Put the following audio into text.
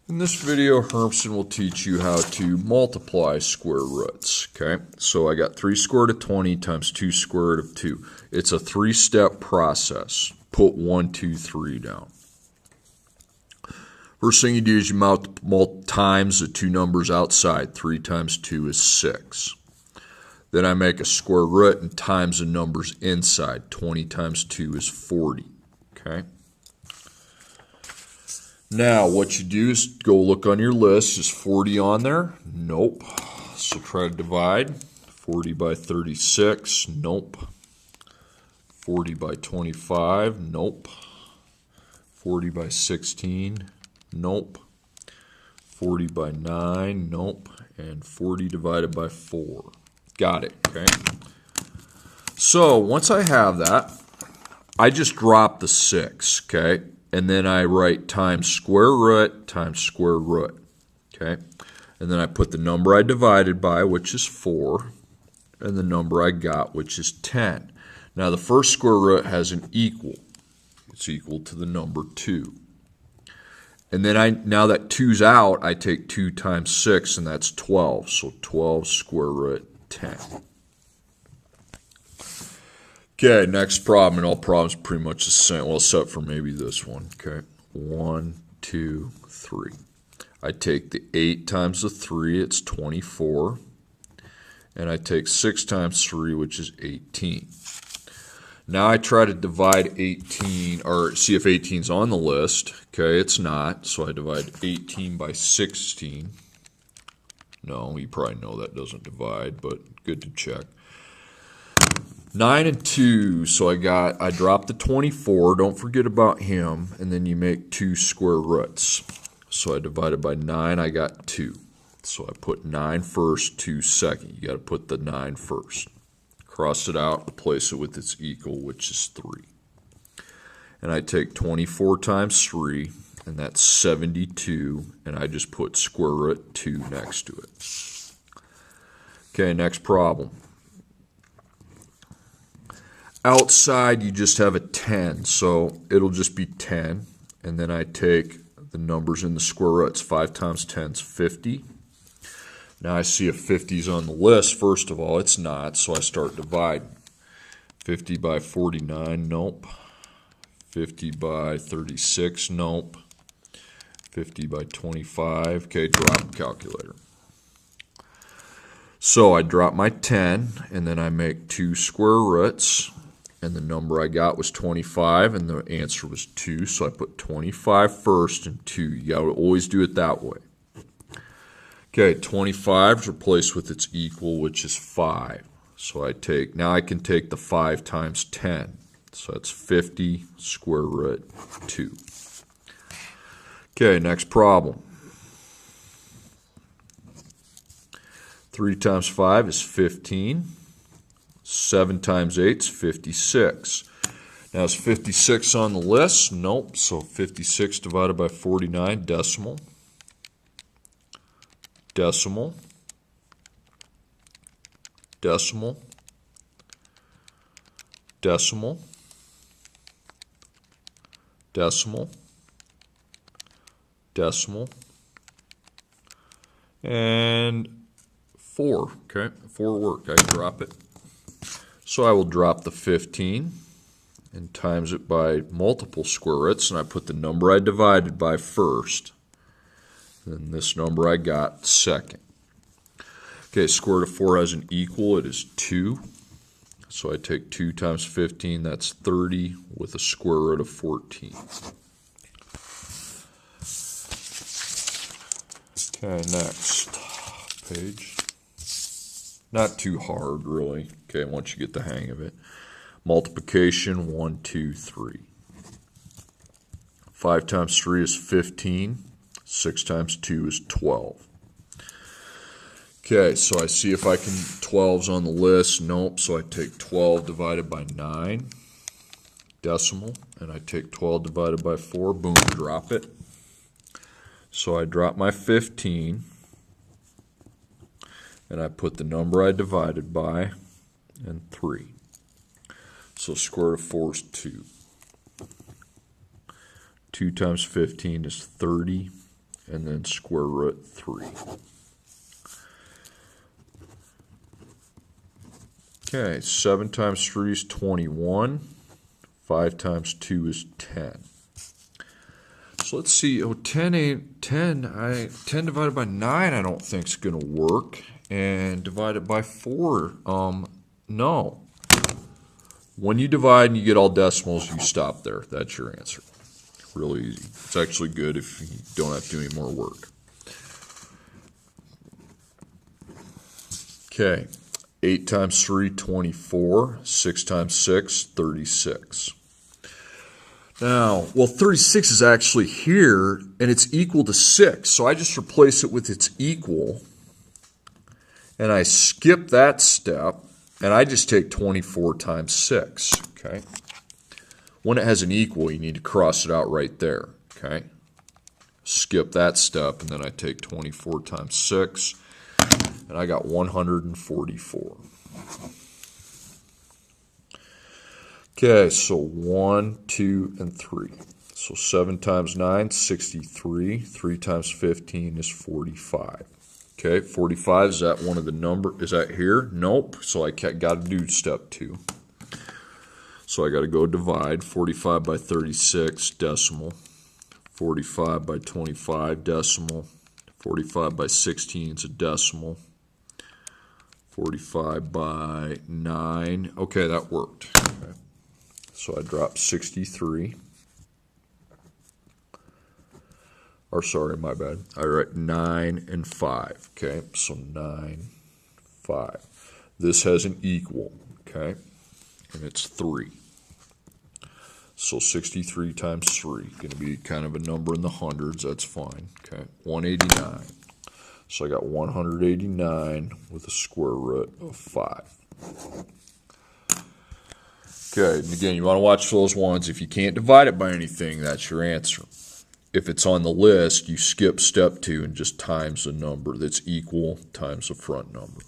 In this video, Hermson will teach you how to multiply square roots. Okay, so I got 3 square root of 20 times 2 square root of 2. It's a 3-step process. Put 1, 2, 3 down. First thing you do is you times the two numbers outside. 3 times 2 is 6. Then I make a square root and times the numbers inside. 20 times 2 is 40. Okay. Now, what you do is go look on your list. Is 40 on there? Nope. So try to divide. 40 by 36? Nope. 40 by 25? Nope. 40 by 16? Nope. 40 by 9? Nope. And 40 divided by 4. Got it, okay? So, once I have that, I just drop the 6, okay? And then I write times square root, okay? And then I put the number I divided by, which is 4, and the number I got, which is 10. Now, the first square root has an equal. It's equal to the number 2. And then now that 2's out, I take 2 times 6, and that's 12. So 12 square root 10. Okay, next problem, and all problems are pretty much the same, well, except for maybe this one. Okay, 1, 2, 3. I take the 8 times the 3, it's 24. And I take 6 times 3, which is 18. Now I try to divide 18, or see if 18 is on the list. Okay, it's not, so I divide 18 by 16. No, you probably know that doesn't divide, but good to check. 9 and 2, so I dropped the 24, don't forget about him, and then you make 2 square roots. So I divided by 9, I got 2. So I put 9 first, 2 second. You got to put the 9 first. Cross it out, replace it with its equal, which is 3. And I take 24 times 3, and that's 72, and I just put square root 2 next to it. Okay, next problem. Outside, you just have a 10, so it'll just be 10. And then I take the numbers in the square roots. 5 times 10 is 50. Now I see if 50 is on the list. First of all, it's not, so I start dividing. 50 by 49, nope. 50 by 36, nope. 50 by 25, okay, drop calculator. So I drop my 10, and then I make 2 square roots. And the number I got was 25, and the answer was 2. So I put 25 first and 2. You got to always do it that way. Okay, 25 is replaced with its equal, which is 5. So now I can take the 5 times 10. So that's 50 square root 2. Okay, next problem. 3 times 5 is 15. 7 times 8 is 56. Now, is 56 on the list? Nope. So 56 divided by 49, decimal. Decimal. Decimal. Decimal. Decimal. Decimal. And 4. Okay, 4 worked. I drop it. So I will drop the 15 and times it by multiple square roots, and I put the number I divided by first. And this number I got second. Okay, square root of 4 has an equal. It is 2. So I take 2 times 15, that's 30, with a square root of 14. Okay, next page. Not too hard, really. Okay, once you get the hang of it. Multiplication, 1, 2, 3. 5 times 3 is 15. 6 times 2 is 12. Okay, so I see if I can, 12's on the list. Nope, so I take 12 divided by 9, decimal, and I take 12 divided by 4, boom, drop it. So I drop my 15. And I put the number I divided by and 3. So square root of 4 is 2. 2 times 15 is 30, and then square root 3. Okay, 7 times 3 is 21. 5 times 2 is 10. So let's see. Oh, 10 divided by 9 I don't think is going to work. And divided by 4, no. When you divide and you get all decimals, you stop there. That's your answer. Really easy. It's actually good if you don't have to do any more work. Okay. 8 times 3, 24. 6 times 6, 36. Now, well, 36 is actually here, and it's equal to 6. So I just replace it with its equal, and I skip that step, and I just take 24 times 6, okay? When it has an equal, you need to cross it out right there, okay? Skip that step, and then I take 24 times 6, and I got 144. Okay, so 1, 2, and 3. So 7 times 9, 63. 3 times 15 is 45. Okay, 45, is that one of the number? Is that here? Nope. So I got to do step 2. So I got to go divide. 45 by 36, decimal. 45 by 25, decimal. 45 by 16 is a decimal. 45 by 9. Okay, that worked. Okay. So I dropped 63. Or sorry, my bad. I write 9 and 5. Okay, so 9, 5. This has an equal, okay, and it's 3. So 63 times 3, going to be kind of a number in the hundreds. That's fine. Okay, 189. So I got 189 with a square root of 5. Okay, and again, you want to watch those ones. If you can't divide it by anything, that's your answer. If it's on the list, you skip step 2 and just times the number that's equal times the front number.